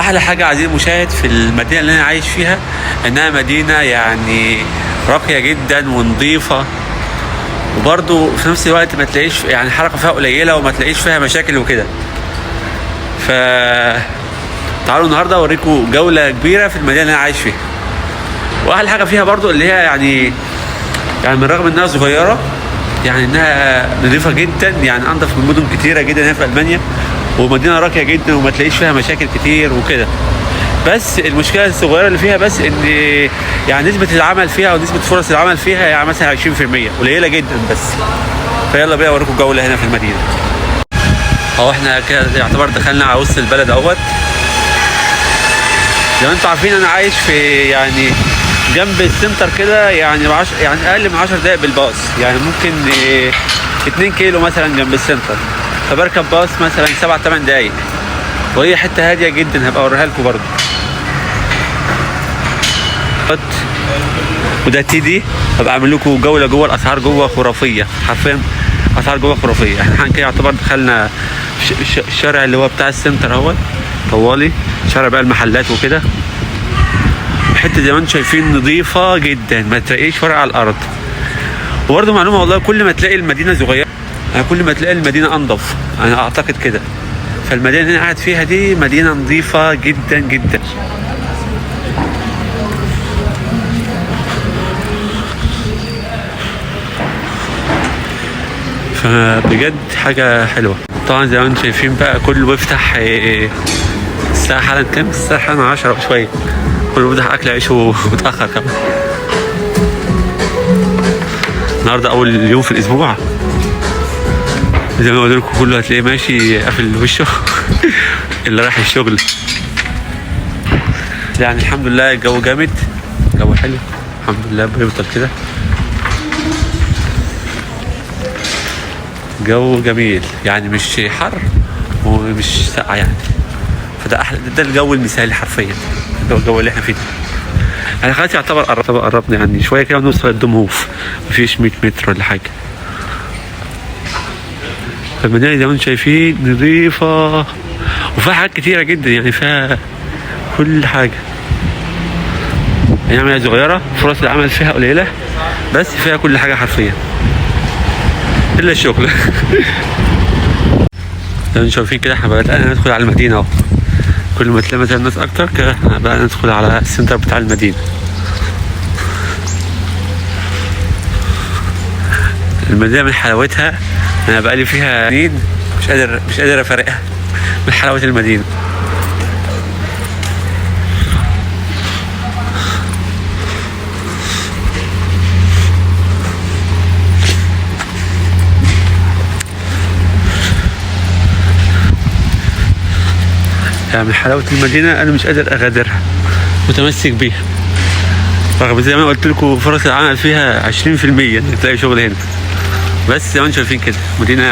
واحلى حاجه عزيزي المشاهد في المدينه اللي انا عايش فيها انها مدينه يعني راقيه جدا ونظيفه، وبرضه في نفس الوقت ما تلاقيش يعني حركه فيها قليله وما تلاقيش فيها مشاكل وكده. ف تعالوا النهارده اوريكم جوله كبيره في المدينه اللي انا عايش فيها. واحلى حاجه فيها برضه اللي هي يعني من رغم انها صغيره يعني انها نظيفه جدا، يعني انضف من مدن كتيره جدا هنا في المانيا، ومدينه راقيه جدا وما تلاقيش فيها مشاكل كتير وكده. بس المشكله الصغيره اللي فيها بس ان يعني نسبه العمل فيها او نسبه فرص العمل فيها يعني مثلا 20% قليله جدا بس. فيلا بينا اوريكم جوله هنا في المدينه. اهو احنا كده يعتبر دخلنا على وسط البلد اهوت. زي ما انتم عارفين انا عايش في يعني جنب السنتر كده، يعني يعني اقل من 10 دقايق بالباص، يعني ممكن 2 كيلو مثلا جنب السنتر، فبركب باص مثلا 7-8 دقايق، وهي حته هاديه جدا. هبقى اوريها لكم برضه. وده تيدي، هبقى اعمل لكم جوله جوه. الاسعار جوه خرافيه حرفيا، اسعار جوه خرافيه. احنا كده يعتبر دخلنا الشارع اللي هو بتاع السنتر اهوت طوالي، شارع بقى المحلات وكده. حته زي ما انتم شايفين نظيفه جدا، ما تلاقيش ورق على الارض. وبرضه معلومه والله، كل ما تلاقي المدينه صغيره كل ما تلاقي المدينه انضف، انا اعتقد كده. فالمدينه اللي انا قاعد فيها دي مدينه نظيفه جدا جدا. فبجد حاجه حلوه. طبعا زي ما انتم شايفين بقى كله بيفتح الساعه حالا كام؟ الساعه حالا 10 وشويه، كله بيفتح اكل عيش ومتاخر كمان. النهارده اول يوم في الاسبوع، زي ما قلت لكم كله هتلاقيه ماشي قافل وشه اللي رايح الشغل. يعني الحمد لله الجو جامد، الجو حلو الحمد لله، بيفضل كده جو جميل، يعني مش حر ومش ساقع يعني. فده احلى، ده الجو المثالي حرفيا، الجو اللي احنا فيه ده. انا خلاص يعتبر قربنا يعني شويه كده ونوصل الدمهوف، مفيش 100 متر ولا حاجه. فالمدينه زي ما انتم شايفين نظيفه وفيها حاجات كتيره جدا، يعني فيها كل حاجه. يعني هي صغيره، فرص العمل فيها قليله، بس فيها كل حاجه حرفيا الا الشغل. زي ما انتم شايفين كده احنا بدأنا ندخل على المدينه اهو. كل ما تلاقي مثلا ناس اكتر كده احنا بقى ندخل على السنتر بتاع المدينه. المدينه من حلاوتها انا بقالي فيها سنين مش قادر افرقها من حلاوه المدينه. يعني من حلاوه المدينه انا مش قادر اغادرها، متمسك بيها، رغم زي ما قلت لكم فرص العمل فيها 20% انك تلاقي شغل هنا. بس زي ما انتم شايفين كده مدينه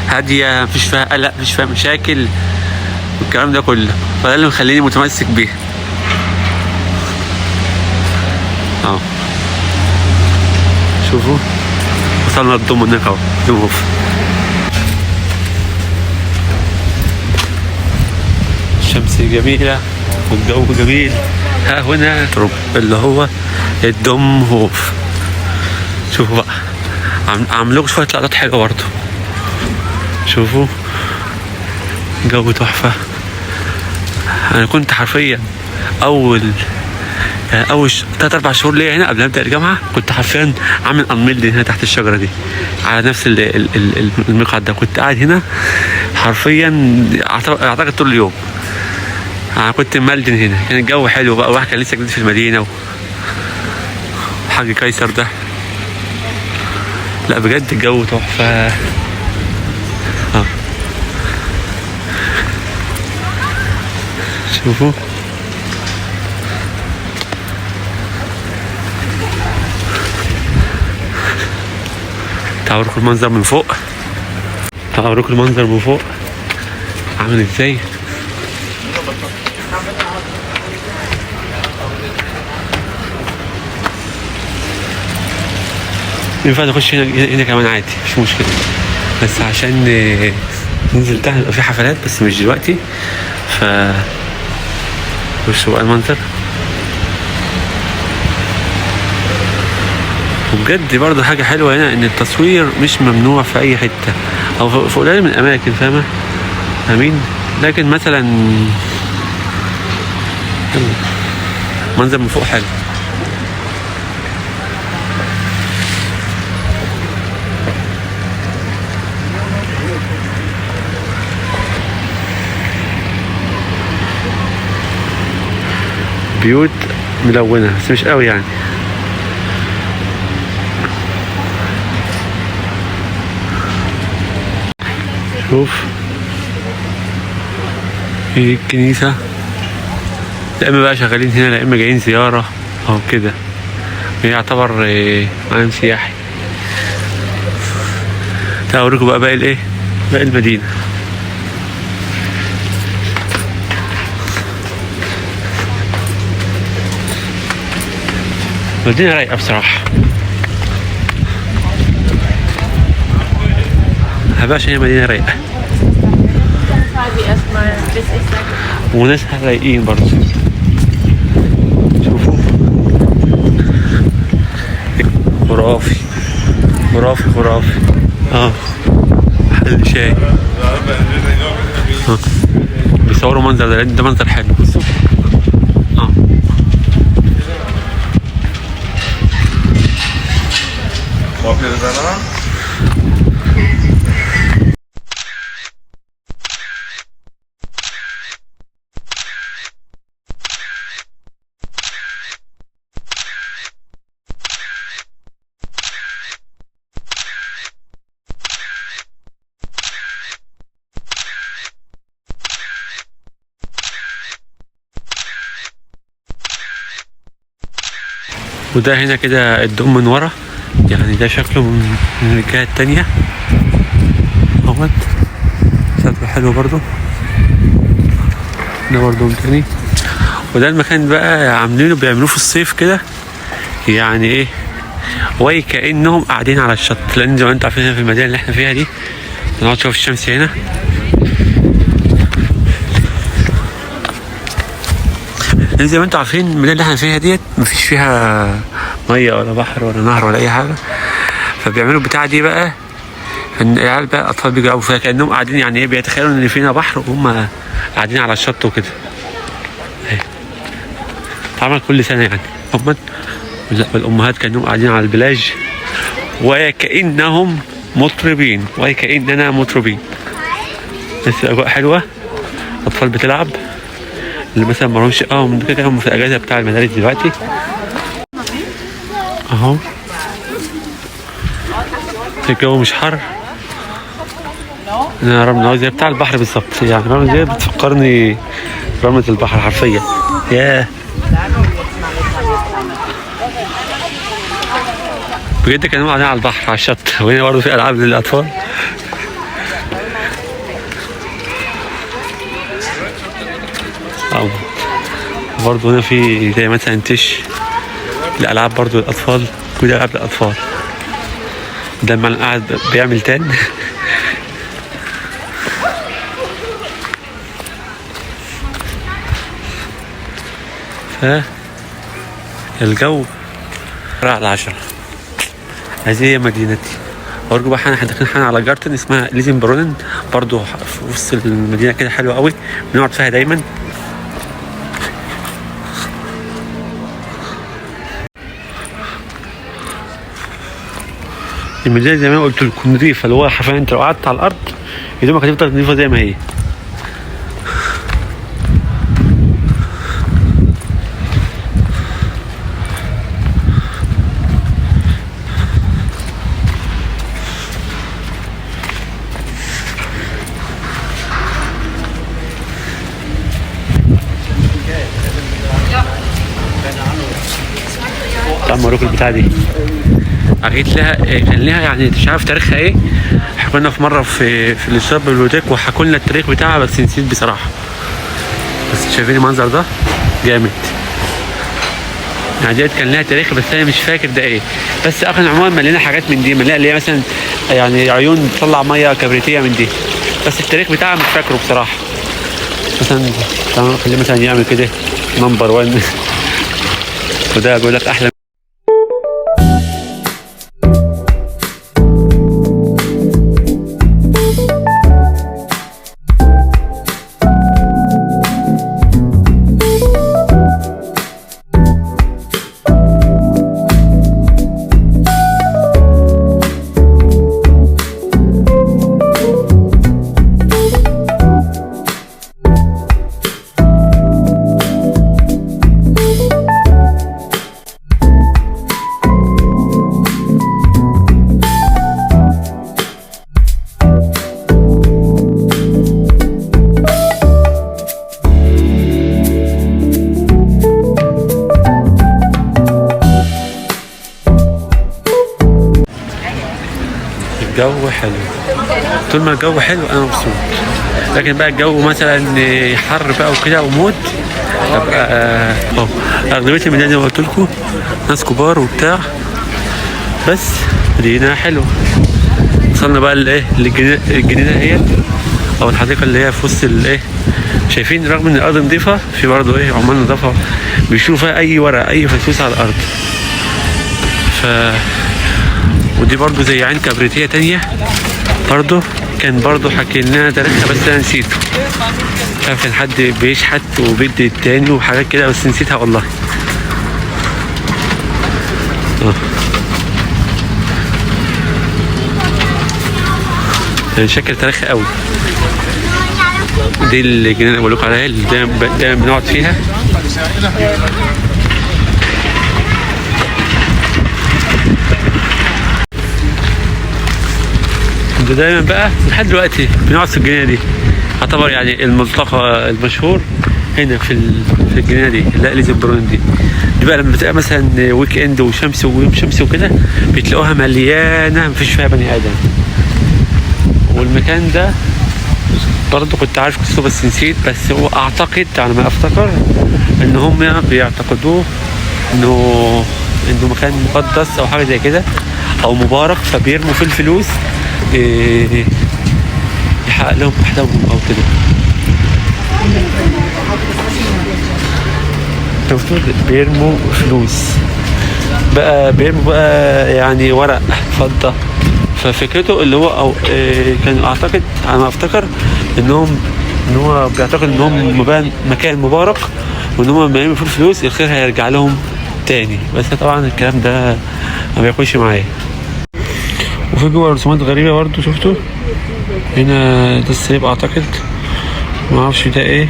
هاديه، مفيش فيها قلق، مفيش فيها مشاكل والكلام ده كله، فده اللي مخليني متمسك بيها. اهو شوفوا وصلنا للضم هناك اهو، دمهوف. الشمس جميله والجو جميل. ها هنا اللي هو الدمهوف. شوفوا بقى عامل لكم شويه لقطات حلوه برضه. شوفوا جو تحفه. انا كنت حرفيا اول 3-4 شهور ليا هنا قبل ما ابدا الجامعه، كنت حرفيا عامل انميل هنا تحت الشجره دي على نفس المقعد ده. كنت قاعد هنا حرفيا اعتقد طول اليوم. انا كنت ملدن هنا، كان الجو حلو بقى، واحد كان لسه جديد في المدينه وحاج قيصر ده. لا بجد الجو تحفه. شوفوا تعالوا اوريكم المنظر من فوق. تعالوا اوريكم المنظر من فوق عامل ازاي. ينفع نخش هنا كمان عادي، مش مشكله، بس عشان ننزل تحت يبقى في حفلات، بس مش دلوقتي ف بصوا بقى المنظر. وبجد برضه حاجة حلوة هنا ان التصوير مش ممنوع في اي حتة او في قليل من الاماكن، فاهمة؟ امين. لكن مثلا منظر من فوق حلو. بيوت ملونة بس مش قوي يعني. شوف هي الكنيسة، لا اما بقى شغالين هنا لا اما جايين زيارة او كده، يعتبر معلم سياحي. تعالوا اوريكم بقى باقي الايه، باقي المدينة. مدينة رايقة بصراحة، مبقاش هي مدينة رايقة وناسها رايقين برضه. شوفوا خرافي خرافي خرافي. محل شاي بيصوروا منظر ده منظر حلو. وده هنا كده الدوم من ورا، يعني ده شكله من الجهة التانية اهوت، شكله حلو برضو. ده برضو دوم تاني. وده المكان بقى عاملينه بيعملوه في الصيف كده، يعني ايه وكأنهم قاعدين على الشط، لان زي ما انتوا عارفين هنا في المدينة اللي احنا فيها دي نقعد نشوف الشمس هنا. لان زي ما انتوا عارفين المدينة اللي احنا فيها ديت مفيش فيها ميه ولا بحر ولا نهر ولا اي حاجه، فبيعملوا البتاعه دي بقى ان العيال بقى اطفال بيجوا فيها كانهم قاعدين، يعني ايه بيتخيلوا ان فينا بحر وهم قاعدين على الشط وكده. اتعمل كل سنه يعني. هم الامهات كانهم قاعدين على البلاج وكانهم مطربين وكاننا مطربين، بس الاجواء حلوه. اطفال بتلعب اللي مثلا ما لهمش من كده، هم في الاجازه بتاع المدارس دلوقتي اهو. الجو مش حر، انا رمله زي بتاع البحر بالظبط، يعني رمله زي بتفكرني رمله البحر حرفيا. ياه بجد كانوا قاعدين على البحر على الشط. وهنا برضه في العاب للاطفال. برضه هنا في زي مثلا تش الالعاب برضه للاطفال، كل العاب للاطفال. ده لما قاعد بيعمل تان الجو على 10. هذه هي مدينتي. وارجو بقى احنا داخلين على جارتن اسمها ليزن برونن، برضو في وسط المدينه كده، حلوه قوي بنقعد فيها دايما. المدينه زي ما قلت لكم نظيفه، اللي هو حرفيا انت لو قعدت على الارض يا دوبك هتفضل نظيفه زي ما هي. تعال اوريك البتاعه دي. حكيت لها كان لها يعني مش عارف تاريخها ايه. حكينا في مره في الاستاذ بالبيبليوتيك وحكوا لنا التاريخ بتاعها، بس نسيت بصراحه. بس شايفين المنظر ده جامد يعني. ديت كان لها تاريخ بس انا مش فاكر ده ايه، بس اخر عموما ملينا حاجات من دي، ملينا اللي هي مثلا يعني عيون بتطلع ميه كبريتيه من دي، بس التاريخ بتاعها مش فاكره بصراحه. مثلا تعالوا نخليه مثلا يعمل كده نمبر 1 وده بيقول لك احلى. الجو حلو، طول ما الجو حلو انا مبسوط. لكن بقى الجو مثلا حر بقى وكده وموت، ابقى اغلبيه المدينه زي ما قلت لكم ناس كبار وبتاع، بس مدينه حلوه. وصلنا بقى لايه الجنينه هي او الحديقه اللي هي في وسط الايه. شايفين رغم ان الارض نظيفه في برضه ايه عمال نظافه بيشوفوا فيها اي ورق اي فسوس على الارض. ودي برضو زي عين كبريتية تانية برضو كان برضو حكي لنا تاريخها بس انا نسيته. مش عارف كان حد بيشحت وبيدي التاني وحاجات كده بس نسيتها والله. يعني شكل تاريخي قوي. دي الجنينة اللي بقول لكم عليها اللي دايما بنقعد فيها. دايما بقى لحد دلوقتي بنقعد في الجنينه دي. يعتبر يعني الملتقى المشهور هنا في الجنينه دي اللي هي الزبرون دي بقى لما بتبقى مثلا ويك اند وشمس ويوم شمس وكده بتلاقوها مليانه مفيش فيها بني ادم. والمكان ده برضه كنت عارف قصته بس نسيت. بس هو اعتقد على ما افتكر ان هم بيعتقدوه انه مكان مقدس او حاجه زي كده او مبارك، فبيرموا فيه الفلوس يحقق لهم احلامهم او كده. بيرموا فلوس بقى، بيرموا بقى يعني ورق فضة. ففكرته اللي هو او كان اعتقد على ما افتكر ان هو بيعتقد ان هم مكان مبارك وان هم لما يرموا فيه الفلوس الخير هيرجع لهم تاني. بس طبعا الكلام ده ما بيكونش معايا. وفي جوه رسومات غريبة برضه شفتوا هنا. ده السيب اعتقد ما اعرفش ده ايه.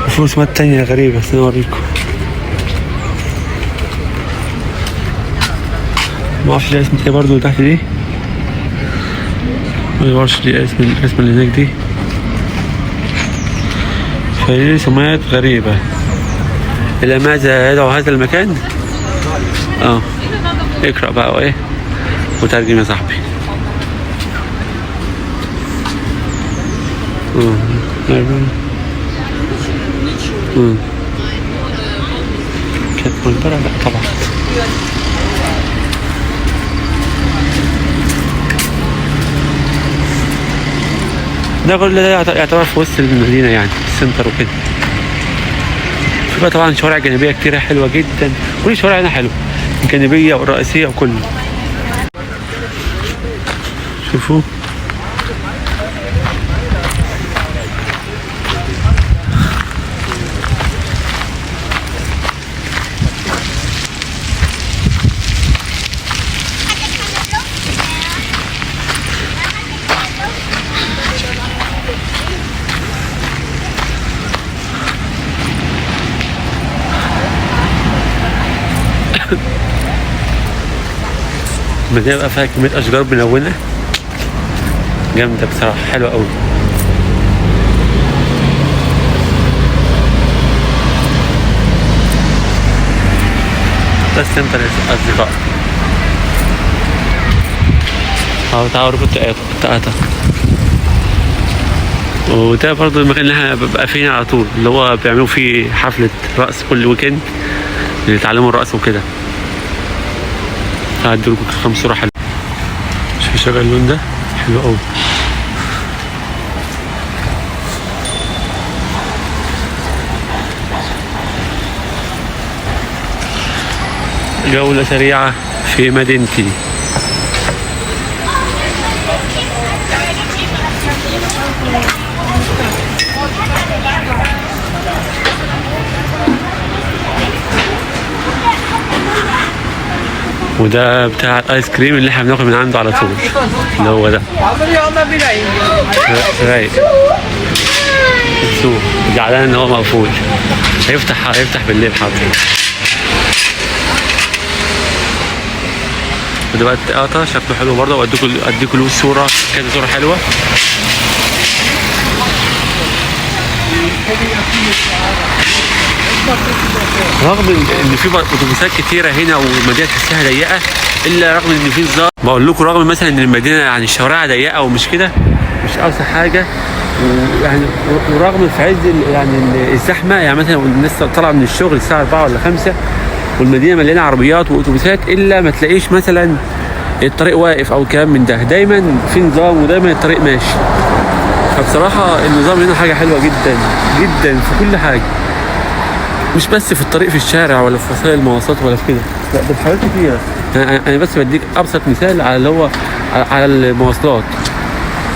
وفي رسومات تانية غريبة بس انا اوريكم. ما اعرفش ده اسم ايه برضه تحت دي. ما اعرفش دي اسم اللي هناك دي. فدي رسومات غريبة. إلى ماذا يدعو هذا المكان؟ اقرأ بقى وايه وترجم يا صاحبي. كانت مقبرة لا طبعا. ده كل ده يعتبر في وسط المدينة يعني السنتر وكده. في بقى طبعا شوارع جانبية كتيرة حلوة جدا. كل الشوارع هنا حلوة الجانبية والرئيسية وكله. شوفوا المدينة بقى فيها كمية أشجار ملونة جامدة بصراحة حلوة أوي. ده السنتر يا أصدقاء. تعالوا التقاطع. وده برضه المكان اللي احنا ببقى فيه على طول اللي هو بيعملوا فيه حفلة رقص كل ويكند يتعلموا الرقص وكده. هعدي لكم كام صورة حلوة. شوفوا شغل اللون ده حلو أوي. جولة سريعة في مدينتي. وده بتاع الايس كريم اللي احنا بناكل من عنده على طول، اللي هو ده رايق. السوق زعلان ان هو مقفول، هيفتح بالليل حاضر. وده بقى التقاطة شكله حلو برضه، واديكوا له صورة كده، صورة حلوة. رغم ان في اتوبيسات كتيره هنا والمدينه تحسها ضيقه، الا رغم ان في نظام. بقول لكم رغم مثلا ان المدينه يعني الشوارع ضيقه ومش كده، مش اوسع حاجه، ويعني ورغم في عز يعني الزحمه، يعني مثلا الناس طالعه من الشغل الساعه 4 ولا 5 والمدينه مليانه عربيات واتوبيسات، الا ما تلاقيش مثلا الطريق واقف او كلام من ده، دايما في نظام ودايما الطريق ماشي. فبصراحه النظام هنا حاجه حلوه جدا جدا في كل حاجه، مش بس في الطريق في الشارع ولا في وسائل المواصلات ولا في كده، لا ده في حاجات كتيره. انا بس بديك ابسط مثال على اللي هو على المواصلات،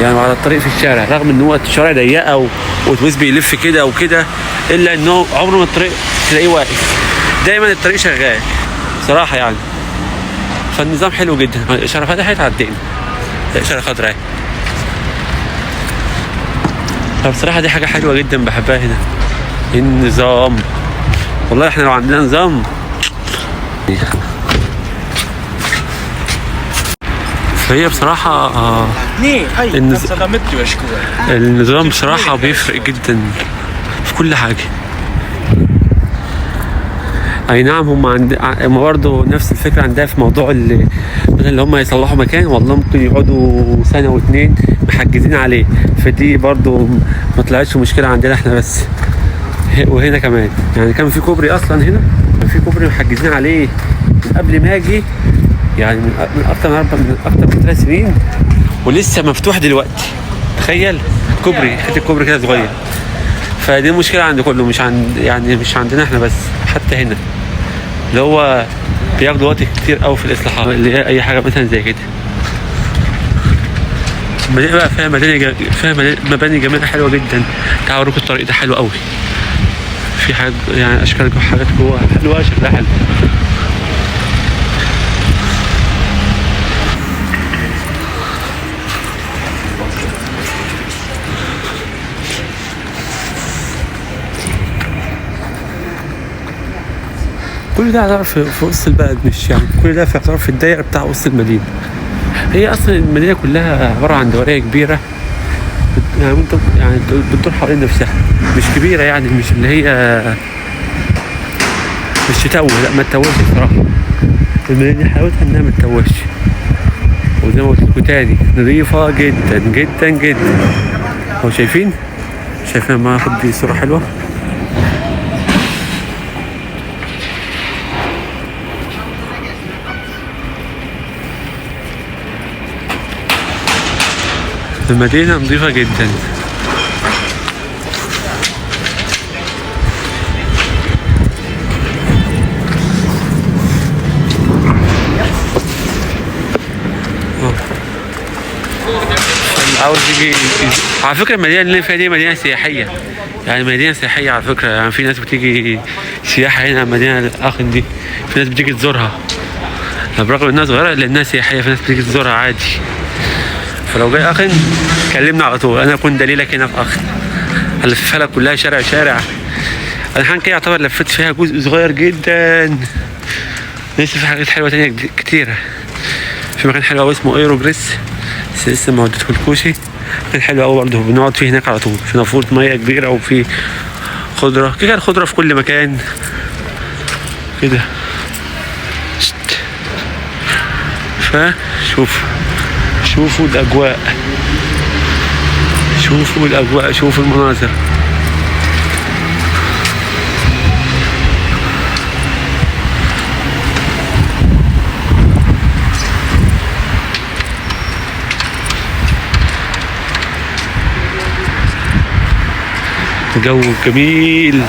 يعني على الطريق في الشارع، رغم ان هو الشارع ضيقه واتوبيس بيلف كده وكده، الا انه عمره ما الطريق تلاقيه واقف، دايما الطريق شغال صراحه يعني. فالنظام حلو جدا. الاشاره فتحت عدينا، الاشاره خضراء. فبصراحه دي حاجه حلوه جدا بحبها هنا، النظام. والله احنا لو عندنا نظام. فهي بصراحة النظام بصراحة بيفرق جدا في كل حاجة. اي نعم هم برضه نفس الفكرة عندها في موضوع اللي هم يصلحوا مكان، والله ممكن يقعدوا سنة واتنين محجزين عليه، فدي برضه ما طلعتش مشكلة عندنا احنا بس. وهنا كمان يعني كان في كوبري اصلا، هنا كان في كوبري محجزين عليه من قبل ما اجي، يعني من اكتر من 3 سنين، ولسه مفتوح دلوقتي. تخيل كوبري، حته كوبري كده صغير. فدي مشكله عند كله، مش عندنا احنا بس، حتى هنا اللي هو بياخدوا وقت كتير قوي في الاصلاحات، اللي هي اي حاجه مثلا زي كده. المدينه بقى فيها مباني جميله حلوه جدا. تعالوا اوريكم الطريق ده حلو قوي، في حاجات يعني اشكال حاجات جوه حلوه، شكلها حلو. كل ده يعتبر في وسط البلد، مش يعني كل ده يعتبر في الدايره بتاع وسط المدينه. هي اصلا المدينه كلها عباره عن دوريه كبيره، يعني بتدور حوالين نفسها، مش كبيره يعني، مش اللي هي مش تتوه، لا ما تتوهش الصراحه. المدينه حلاوتها انها ما تتوهش، وزي ما قلت لكم تاني نظيفه جدا جدا جدا. هو شايفين ما اخد دي صوره حلوه. المدينة نظيفة جدا. عاوز يجي على فكرة المدينة اللي فيها دي مدينة سياحية، يعني مدينة سياحية على فكرة، يعني في ناس بتيجي سياحة هنا مدينة آخن دي، في ناس بتيجي تزورها برغم انها صغيرة لانها سياحية، في ناس بتيجي تزورها عادي. فلو جاي اخن كلمنا على طول، انا اكون دليلك هنا في اخن. هلفها لك كلها شارع شارع. انا حان كده يعتبر لفيت فيها جزء صغير جدا، لسه في حاجات حلوه تانية كتيره. في مكان حلو قوي اسمه ايرو بريس، بس لسه ما وديتهولكوش. الكوشي مكان حلو قوي برضه، بنقعد فيه هناك على طول، في نافوره ميه كبيره وفي خضره كده، الخضره في كل مكان كده. شوفوا الأجواء، شوفوا المناظر. جو جميل.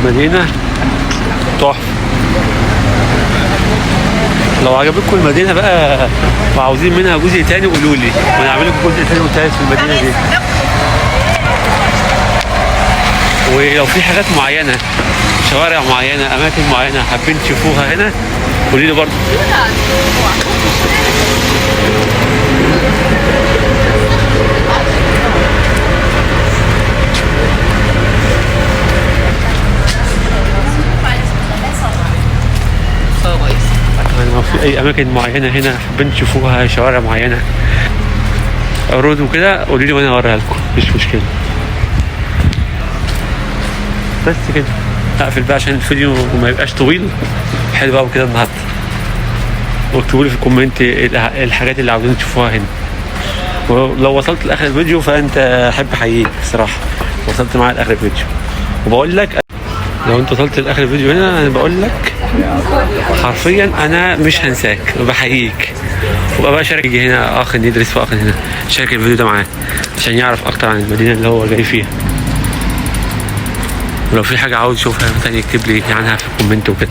المدينة تحفة. لو عجبتكم المدينة بقى وعاوزين منها جزء تاني قولوا لي وانا اعمل لكم جزء تاني وتالت في المدينة دي. ولو في حاجات معينة، شوارع معينة، اماكن معينة حابين تشوفوها هنا قولوا لي برضه. لو في اي اماكن معينه هنا حابين تشوفوها، شوارع معينه، عروض وكده قولوا لي وانا اوريها لكم، مش مشكله. بس كده هقفل بقى عشان الفيديو ما يبقاش طويل. حلو قوي كده النهارده. واكتبوا لي في الكومنت الحاجات اللي عاوزين تشوفوها هنا. ولو وصلت لاخر الفيديو فانت احب احييك الصراحه، وصلت معايا لاخر الفيديو. وبقول لك لو انت وصلت لاخر الفيديو هنا انا بقول لك حرفيا انا مش هنساك وبحييك. وبقى بقى شارك هنا اخ ندرس واخ هنا، شارك الفيديو ده معاه عشان يعرف اكتر عن المدينه اللي هو جاي فيها. ولو في حاجه عاوز يشوفها تاني اكتب لي عنها في الكومنت وكده.